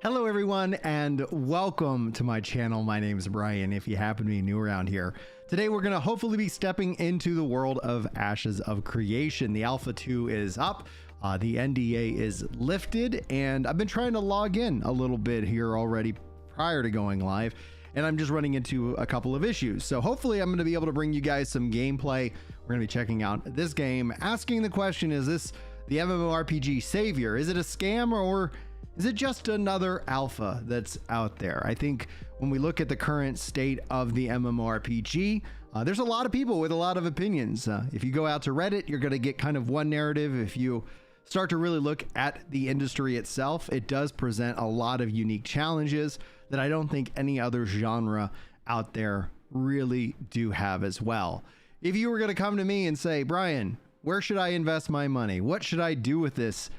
Hello everyone and welcome to my channel. My name is Brian if you happen to be new around here. Today we're going to hopefully be stepping into the world of Ashes of Creation. The Alpha 2 is up, the NDA is lifted, and I've been trying to log in a little bit here already prior to going live, and I'm just running into a couple of issues. So hopefully I'm going to be able to bring you guys some gameplay. We're going to be checking out this game, asking the question, is this the MMORPG Saviour? Is it a scam or is it just another alpha that's out there? I think when we look at the current state of the MMORPG, there's a lot of people with a lot of opinions. If you go out to Reddit, you're going to get kind of one narrative. If you start to really look at the industry itself, it does present a lot of unique challenges that I don't think any other genre out there really do have as well. If you were going to come to me and say, Brian, where should I invest my money? What should I do with this?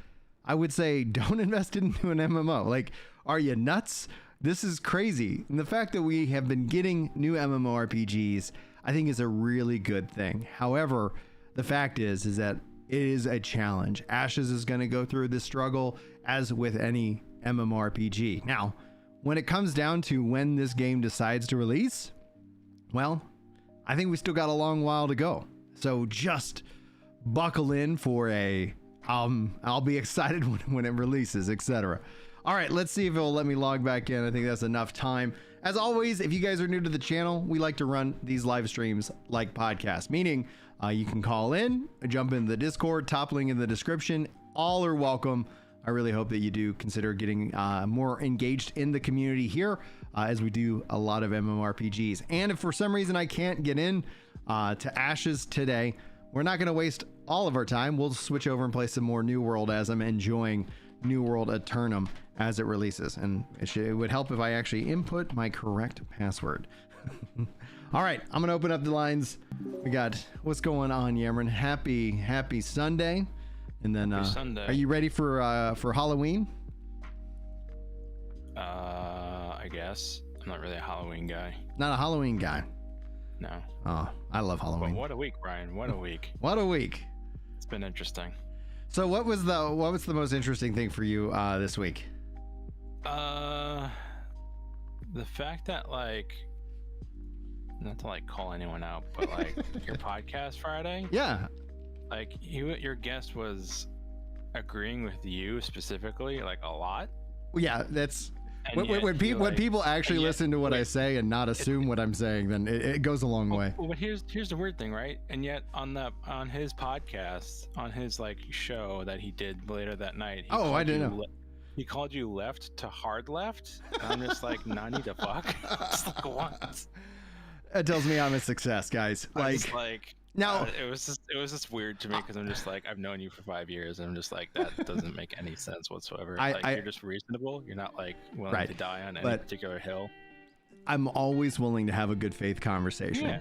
I would say don't invest into an MMO. Like, are you nuts? This is crazy. And the fact that we have been getting new MMORPGs, I think is a really good thing. However, the fact is that it is a challenge. Ashes is going to go through this struggle as with any MMORPG. Now, when it comes down to when this game decides to release, well, I think we still got a long while to go. So just buckle in for a I'll be excited when it releases, etc. All right, let's see if it'll let me log back in. I think that's enough time. As always, if you guys are new to the channel, we like to run these live streams like podcasts, meaning you can call in, jump in the Discord, top link in the description. All are welcome. I really hope that you do consider getting more engaged in the community here as we do a lot of MMORPGs. And if for some reason I can't get in to Ashes today, we're not going to waste all of our time. We'll switch over and play some more New World as I'm enjoying New World Eternum as it releases. And it would help if I actually input my correct password. All right, I'm going to open up the lines. We got what's going on, Cameron. Happy Sunday. And then Sunday. Are you ready for Halloween? I guess. I'm not really a Halloween guy. Not a Halloween guy. No. Oh, I love Halloween. But what a week, Brian. What a week. What a week. It's been interesting. So what was the most interesting thing for you this week? The fact that, like, not to like call anyone out, but like your podcast Friday, yeah, like your guest was agreeing with you specifically, like, a lot. Yeah, that's when people actually listen to what I say and not assume what I'm saying, then it goes a long way. But here's the weird thing, right? And yet on his podcast, on his like show that he did later that night, I didn't know. He called you left to hard left. And I'm just like, nani the fuck? It's like, what? That tells me I'm a success, guys. Like now, it was just weird to me because I'm just like, I've known you for 5 years, and I'm just like, that doesn't make any sense whatsoever. You're just reasonable. You're not like willing to die on any particular hill. I'm always willing to have a good faith conversation. Yeah.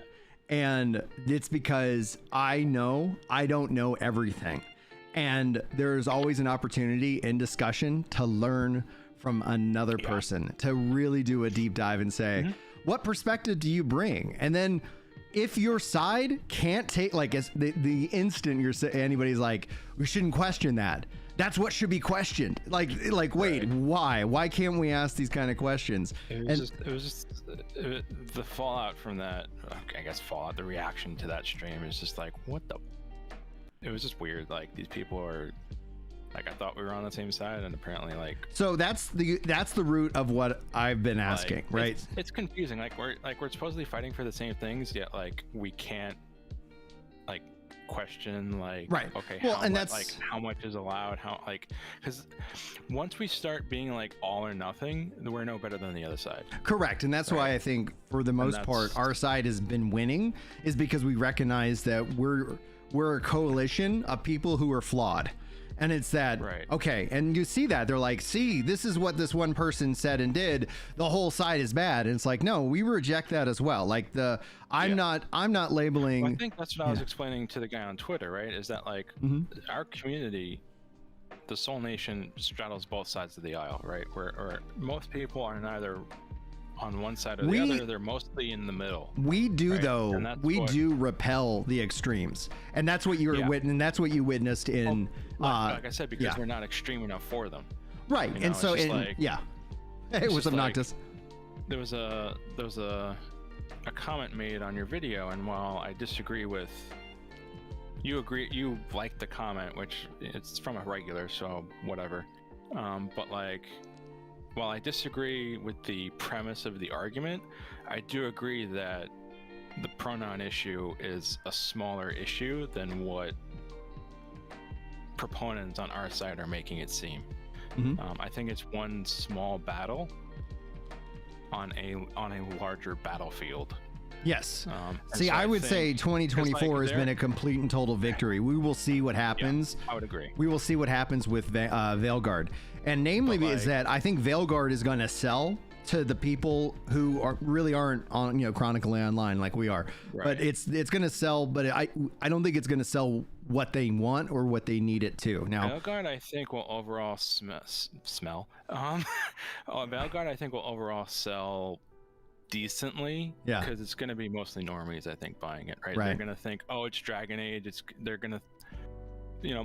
And it's because I know I don't know everything. And there's always an opportunity in discussion to learn from another person, to really do a deep dive and say, what perspective do you bring? And then if your side can't take, like, as the instant anybody's like, we shouldn't question that. That's what should be questioned. Like, wait, why can't we ask these kind of questions? It was just the fallout from that. I guess fallout. The reaction to that stream is just like, what the? It was just weird. Like, these people are like, I thought we were on the same side, and apparently, like. So that's the root of what I've been asking, like, right? It's confusing. Like, we're supposedly fighting for the same things, yet like we can't like question, like, okay, well, how much is allowed, because once we start being like all or nothing, we're no better than the other side. Correct. And that's why I think for the most part our side has been winning, is because we recognize that we're a coalition of people who are flawed. And it's that, okay, and you see that they're like, see, this is what this one person said and did, the whole side is bad. And it's like, no, we reject that as well. Like, I'm not labeling. Well, I think that's what I was explaining to the guy on Twitter, right? Is that like our community, the Soul Nation, straddles both sides of the aisle, right? Where most people are neither on one side or the other. They're mostly in the middle. We do, though. We do repel the extremes, and that's what you're and that's what you witnessed in. Like I said, because we're not extreme enough for them. Right, you know, and so Hey, what's up, Noctis? There was a comment made on your video, and while I disagree with you liked the comment, which it's from a regular, so whatever. But like, while I disagree with the premise of the argument, I do agree that the pronoun issue is a smaller issue than what proponents on our side are making it seem. I think it's one small battle on a larger battlefield. Yes. See, so I would say 2024 has been a complete and total victory. We will see what happens. Yeah, I would agree. We will see what happens with Veilguard. And namely is that I think Veilguard is going to sell to the people who aren't on, chronically online like we are. Right. But it's going to sell, but I don't think it's going to sell what they want or what they need it to. Now, Veilguard, I think, will overall smell. Veilguard, I think, will overall sell decently, because it's going to be mostly normies, I think, buying it, right? They're going to think, oh, it's Dragon Age. They're going to,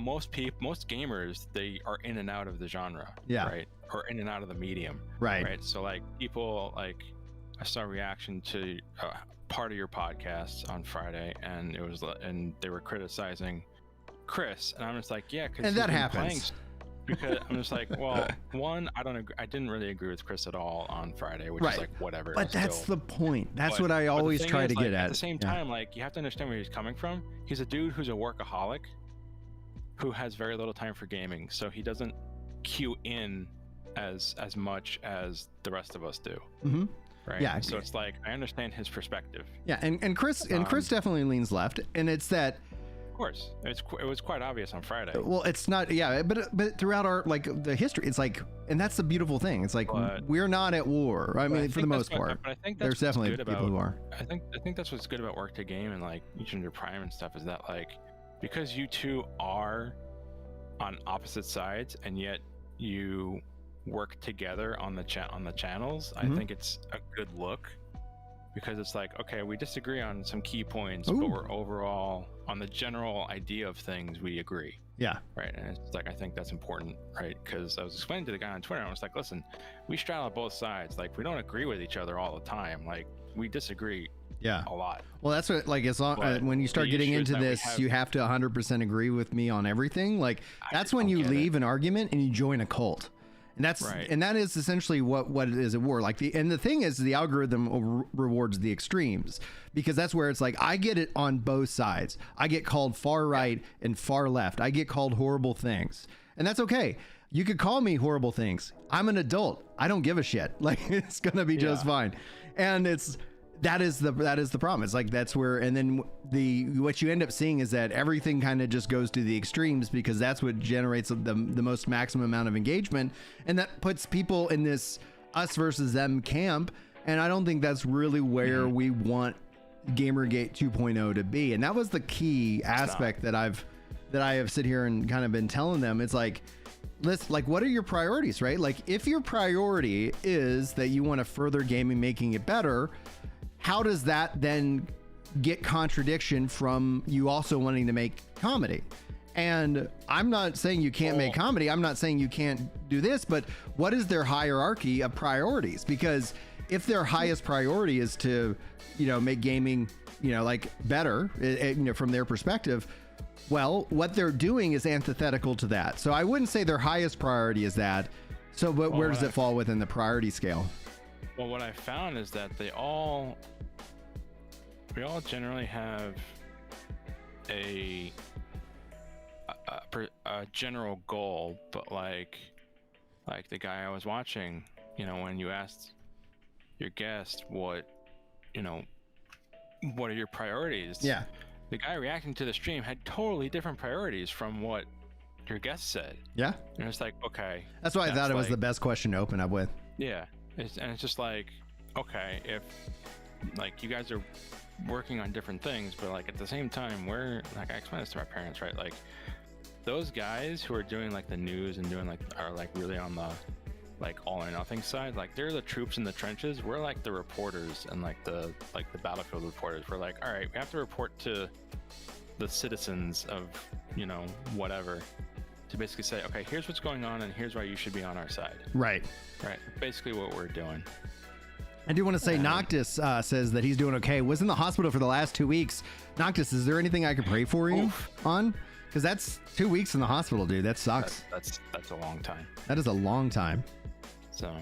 most gamers, they are in and out of the genre, right? Or in and out of the medium, right? So like people, like I saw a reaction to part of your podcast on Friday, and they were criticizing Chris, and I'm just like, and that happens. Because I'm just like, well, one, I don't agree. I didn't really agree with Chris at all on Friday, which is like whatever. But that's the point. That's what I always try to get at. At the same time, like, you have to understand where he's coming from. He's a dude who's a workaholic who has very little time for gaming, so he doesn't cue in as much as the rest of us do. Right? Yeah. So it's like, I understand his perspective. Yeah, and Chris definitely leans left, and it's that. Course, it was quite obvious on Friday. Well, it's not, but throughout our the history, it's like, and that's the beautiful thing. It's like, we're not at war. I mean, for the most part. But I think there's definitely people who are. I think that's what's good about Work to Game and like Your Prime and stuff, is that like, because you two are on opposite sides and yet you work together on the channels. I think it's a good look. Because it's like, okay, we disagree on some key points, but we're overall on the general idea of things, we agree. Yeah. Right. And it's like, I think that's important, right? Because I was explaining to the guy on Twitter, and I was like, listen, we straddle both sides. Like, we don't agree with each other all the time. Like, we disagree a lot. Well, that's what, like, as long when you start getting into this, you have to 100% agree with me on everything. Like, that's when you leave an argument and you join a cult. And that's and that is essentially what it is at war. Like the thing is, the algorithm rewards the extremes, because that's where it's like, I get it on both sides. I get called far right and far left. I get called horrible things, and that's okay. You could call me horrible things. I'm an adult. I don't give a shit. Like, it's gonna be just fine. And that is the problem. It's like, that's where, and then what you end up seeing is that everything kind of just goes to the extremes, because that's what generates the most maximum amount of engagement, and that puts people in this us versus them camp. And I don't think that's really where we want Gamergate 2.0 to be. And that was the key aspect that I have sit here and kind of been telling them. It's like, what are your priorities, right? Like, if your priority is that you want to further gaming, making it better, how does that then get contradiction from you also wanting to make comedy? And I'm not saying you can't make comedy. I'm not saying you can't do this, but what is their hierarchy of priorities? Because if their highest priority is to, make gaming, like better, from their perspective, well, what they're doing is antithetical to that. So I wouldn't say their highest priority is that. So, but where does it fall within the priority scale? Well, what I found is that we all generally have a general goal, but like the guy I was watching, when you asked your guest what are your priorities? Yeah. The guy reacting to the stream had totally different priorities from what your guest said. Yeah. And it's like, okay. That's why I thought it was the best question to open up with. Yeah. And it's just like, okay, if like you guys are working on different things, but like at the same time, we're like, I explained this to my parents, right? Like, those guys who are doing like the news and are like really on the like all or nothing side, like they're the troops in the trenches. We're like the reporters and like the battlefield reporters. We're like, all right, we have to report to the citizens of whatever, to basically say, okay, here's what's going on and here's why you should be on our side. Right. Basically what we're doing. I do want to say Noctis says that he's doing okay. Was in the hospital for the last 2 weeks. Noctis, is there anything I could pray for you on? Because that's 2 weeks in the hospital, dude. That sucks. That's a long time. That is a long time. So.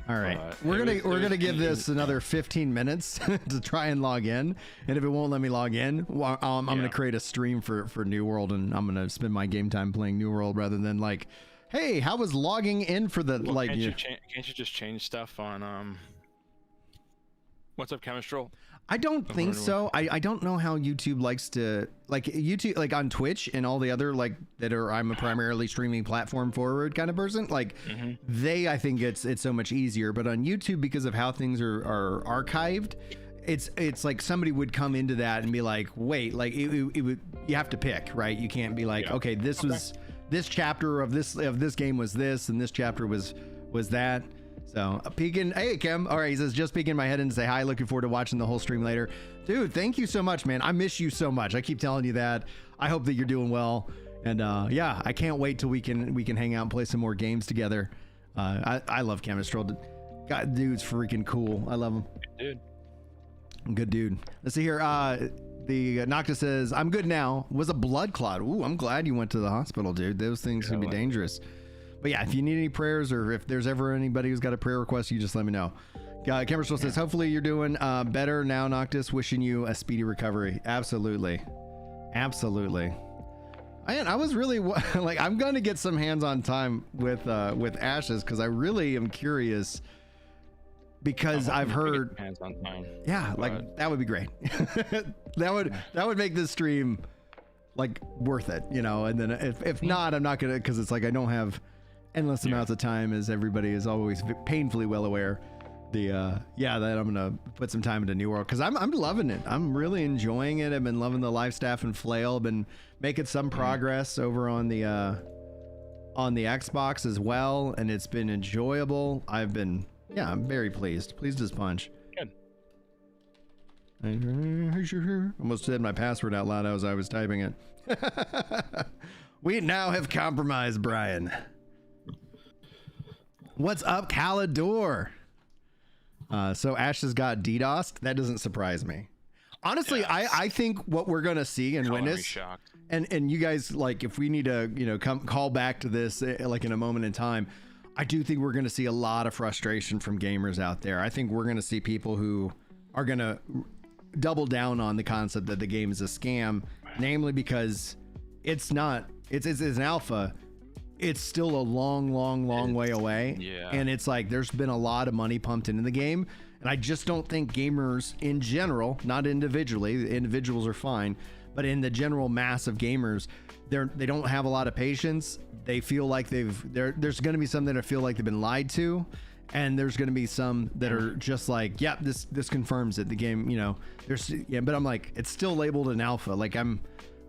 All right, we're gonna give this another 15 minutes to try and log in, and if it won't let me log in, I'm gonna create a stream for New World, and I'm gonna spend my game time playing New World rather than like, hey, how was logging in for the can't you just change stuff on what's up, Chemistral? I don't think so. I don't know how YouTube likes to, like YouTube, like on Twitch and all the other like that are, I'm a primarily streaming platform forward kind of person. Like I think it's so much easier, but on YouTube, because of how things are archived, it's like somebody would come into that and be like, wait, like it would, you have to pick, right? You can't be like, okay, was this chapter of this game was this, and this chapter was that. So peeking, hey Kim, all right, he says just peeking my head in to say hi, looking forward to watching the whole stream later. Dude, thank you so much, man. I miss you so much. I keep telling you that. I hope that you're doing well, and yeah, I can't wait till we can hang out and play some more games together. I love Chemistral. God, dude's freaking cool. I love him. Good dude. Let's see here. The Noctis says, I'm good now. Was a blood clot. Ooh, I'm glad you went to the hospital, dude. Those things can be dangerous. But yeah, if you need any prayers, or if there's ever anybody who's got a prayer request, you just let me know. Cameron says, hopefully you're doing better now, Noctis. Wishing you a speedy recovery. Absolutely. I was really like, I'm going to get some hands-on time with Ashes, because I really am curious, because I've heard hands-on time. Yeah, like that would be great. that would make this stream like worth it, you know. And then if not, I'm not gonna, because it's like I don't have endless amounts of time, as everybody is always painfully well aware. That I'm gonna put some time into New World, because I'm loving it. I'm really enjoying it. I've been loving the live staff and flail. I've been making some progress over on the Xbox as well, and it's been enjoyable. I'm very pleased as punch. Good. Almost said my password out loud as I was typing it. We now have compromised Brian. What's up, Calidor? So Ash has got DDoSed. That doesn't surprise me. Honestly, yes. I think what we're gonna see and witness, and you guys, like, if we need to, call back to this like in a moment in time, I do think we're gonna see a lot of frustration from gamers out there. I think we're gonna see people who are gonna double down on the concept that the game is a scam, namely because it's not. It's an alpha. It's still a long way away. Yeah. And it's like there's been a lot of money pumped into the game. And I just don't think gamers in general, not individually, the individuals are fine, but in the general mass of gamers, they don't have a lot of patience. They feel like there's going to be some that feel like they've been lied to. And there's going to be some that are just like, yeah, this confirms it. The game, but I'm like, it's still labeled an alpha. Like I'm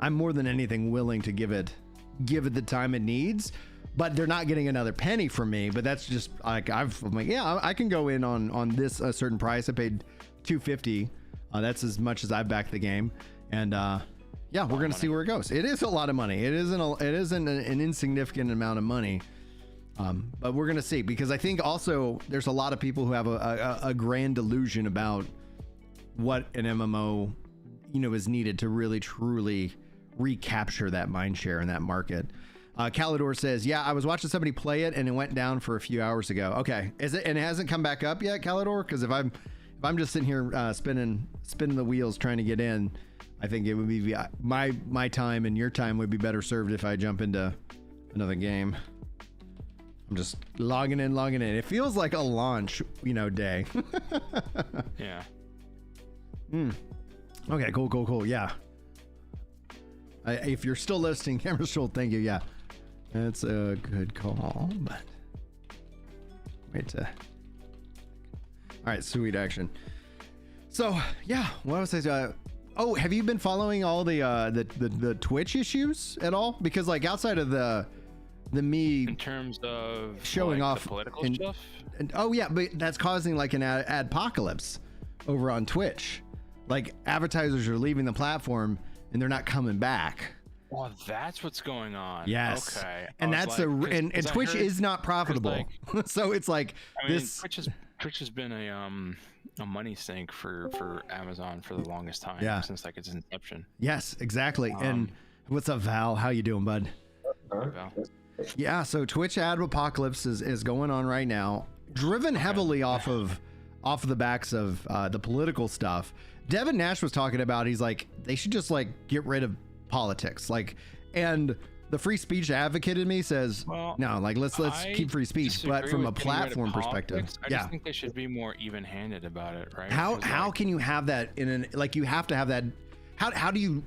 more than anything willing to give it the time it needs, but they're not getting another penny from me. But that's just like, I'm like, yeah, I can go in on this a certain price. I paid $250. That's as much as I backed the game. And yeah, we're going to see where it goes. It is a lot of money. It isn't an insignificant amount of money. But we're going to see, because I think also there's a lot of people who have a grand illusion about what an MMO, is needed to really truly recapture that mind share in that market. Calidor says, yeah, I was watching somebody play it and it went down for a few hours ago. Okay. Is it, and it hasn't come back up yet, Calidor? Because if I'm just sitting here spinning the wheels trying to get in, I think it would be my time and your time would be better served if I jump into another game. I'm just logging in. It feels like a launch, day. Yeah. Okay, cool. Yeah. If you're still listening, Emerald, thank you. Yeah, that's a good call. But wait all right, sweet action. So yeah, what was I? Have you been following all the Twitch issues at all? Because like outside of the me in terms of showing like off the political stuff. But that's causing like an adpocalypse over on Twitch. Like advertisers are leaving the platform and they're not coming back. Oh, that's what's going on. Yes. Okay. And that's and Twitch is not profitable. Like, so it's like Twitch has been a money sink for Amazon for the longest time. Yeah. Since like its inception. Yes, exactly. And what's up, Val? How you doing, bud? Val. Yeah, so Twitch ad apocalypse is going on right now, driven heavily off of the backs of the political stuff. Devin Nash was talking about, he's like, they should just like get rid of politics, like, and the free speech advocate in me says, well, no, like let's keep free speech, but from a platform perspective, I just think they should be more even-handed about it, right? How can you have that in an, like, you have to have that, how do you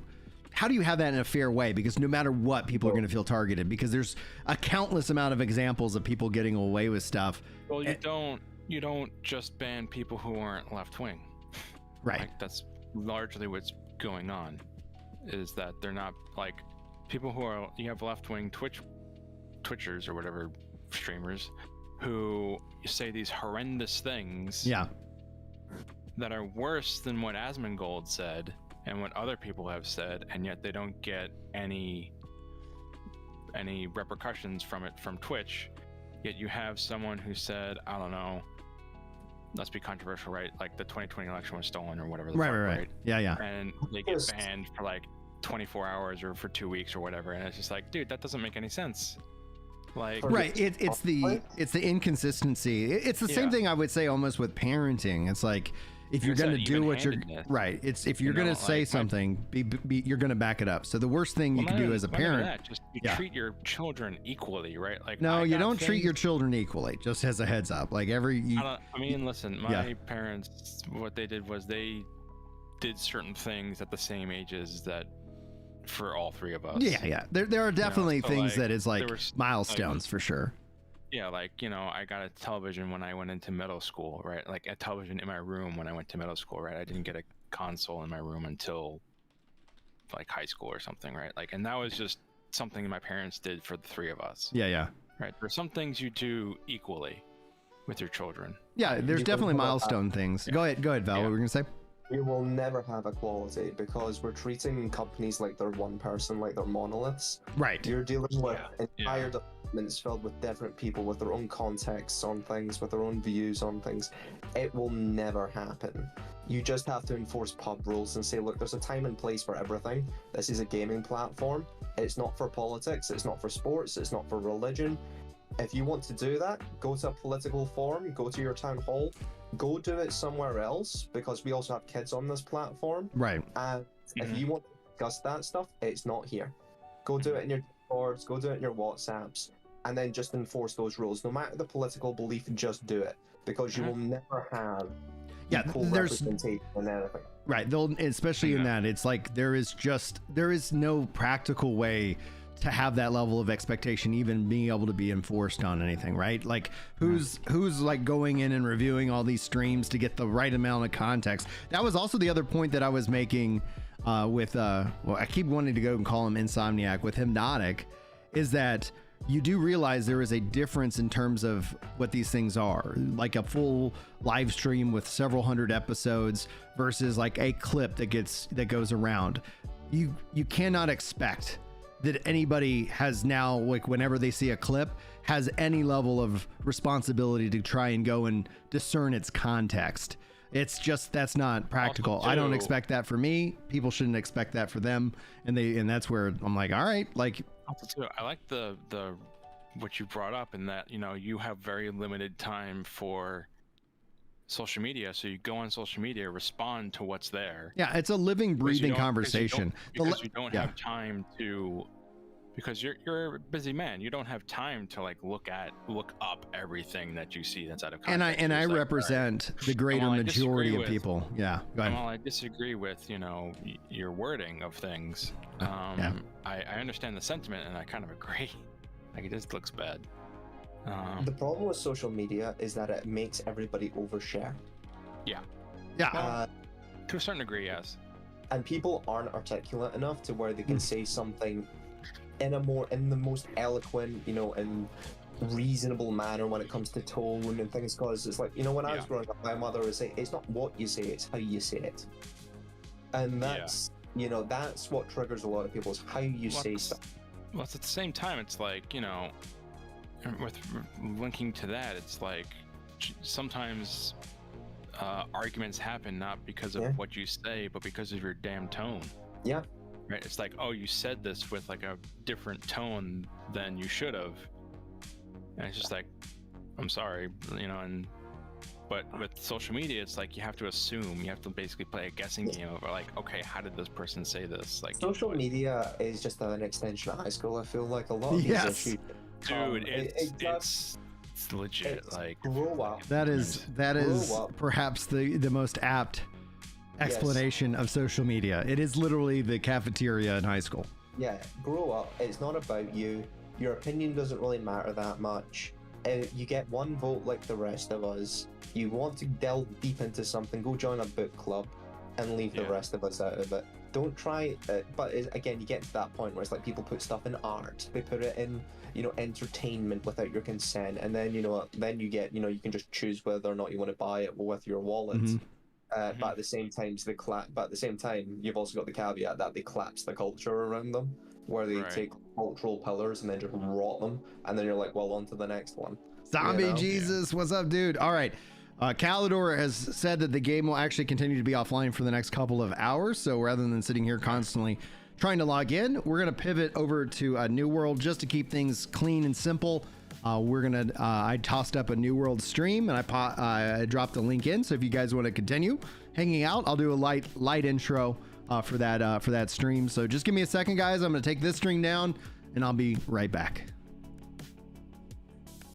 have that in a fair way? Because no matter what, people are going to feel targeted, because there's a countless amount of examples of people getting away with stuff. Well, you don't just ban people who aren't left-wing, right? Like, that's largely what's going on, is that they're not like people who are, you have left-wing Twitchers or whatever, streamers, who say these horrendous things, that are worse than what Asmongold said and what other people have said, and yet they don't get any repercussions from it from Twitch. Yet you have someone who said, I don't know, let's be controversial, right? Like the 2020 election was stolen or whatever. Right. Yeah. And they get banned for like 24 hours or for 2 weeks or whatever, and it's just like, dude, that doesn't make any sense. Like, right, it's the inconsistency. It's the same thing I would say almost with parenting. It's like, if you're going to do what you're right, it's if you're going to say something, you're going to back it up. So the worst thing you can do as a parent, just treat your children equally, right? Like, no, you don't treat your children equally. Just as a heads up, like listen, my parents, what they did was they did certain things at the same ages that for all three of us. Yeah. There are definitely things that is like milestones for sure. Yeah, like, I got a television when I went into middle school, right? Like a television in my room when I went to middle school, right? I didn't get a console in my room until like high school or something, right? Like, and that was just something my parents did for the three of us. Yeah. Right. There's some things you do equally with your children. Yeah, there's definitely milestone things. Go ahead, Val. What were you gonna say? We will never have equality because we're treating companies like they're one person, like they're monoliths. Right. You're dealing with entire departments filled with different people with their own contexts on things, with their own views on things. It will never happen. You just have to enforce pub rules and say, look, there's a time and place for everything. This is a gaming platform. It's not for politics. It's not for sports. It's not for religion. If you want to do that, go to a political forum, go to your town hall, go do it somewhere else, because we also have kids on this platform. Right. And if you want to discuss that stuff, it's not here. Go do it in your Discords, go do it in your WhatsApps, and then just enforce those rules. No matter the political belief, just do it, because you will never have equal representation in anything. Right. They'll, especially in that, it's like there is no practical way to have that level of expectation even being able to be enforced on anything, right? Like who's like going in and reviewing all these streams to get the right amount of context. That was also the other point that I was making with well, I keep wanting to go and call him Insomniac, with Hypnotic, is that you do realize there is a difference in terms of what these things are, like a full live stream with several hundred episodes versus like a clip that goes around. You cannot expect that anybody has now, like, whenever they see a clip, has any level of responsibility to try and go and discern its context. It's just, that's not practical. I don't expect that for me. People shouldn't expect that for them. And that's where I'm like, all right, like. I like the what you brought up, in that, you have very limited time for social media, so you go on social media, respond to what's there. Yeah, it's a living, breathing conversation. Because you don't have time to, because you're a busy man. You don't have time to like look up everything that you see that's out of context. And I represent the greater majority of people. Yeah, go ahead. While I disagree with your wording of things, I understand the sentiment, and I kind of agree. Like, it just looks bad. The problem with social media is that it makes everybody overshare. Yeah. Yeah. To a certain degree, yes. And people aren't articulate enough to where they can say something in the most eloquent, and reasonable manner when it comes to tone and things. Because it's like, when I was growing up, my mother would say, it's not what you say, it's how you say it. And that's You know, that's what triggers a lot of people, is how you say stuff. Well, at the same time, it's like, you know, with linking to that, it's like sometimes arguments happen not because of what you say, but because of your damn tone. Yeah. Right? It's like, oh, you said this with like a different tone than you should have. And it's just like, I'm sorry, you know, but with social media, it's like you have to assume, you have to basically play a guessing game of like, okay, how did this person say this? Like, social media is just an extension of high school. I feel like a lot of these issues. Dude, it's legit. Like, grow up. That is perhaps the most apt explanation of social media. It is literally the cafeteria in high school. Yeah, grow up. It's not about you. Your opinion doesn't really matter that much. You get one vote like the rest of us. You want to delve deep into something, go join a book club and leave the rest of us out of it. Don't try but again, you get to that point where it's like people put stuff in art, they put it in, you know, entertainment without your consent, and then, you know, then you get, you know, you can just choose whether or not you want to buy it with your wallet. But at the same time, you've also got the caveat that they collapse the culture around them, where they take cultural pillars and then just rot them, and then you're like, well, on to the next one. Zombie Jesus, what's up, dude? All right. Calidor has said that the game will actually continue to be offline for the next couple of hours. So rather than sitting here constantly trying to log in, we're going to pivot over to a New World just to keep things clean and simple. I tossed up a New World stream and I dropped a link in. So if you guys want to continue hanging out, I'll do a light intro for that stream. So just give me a second, guys. I'm going to take this string down and I'll be right back.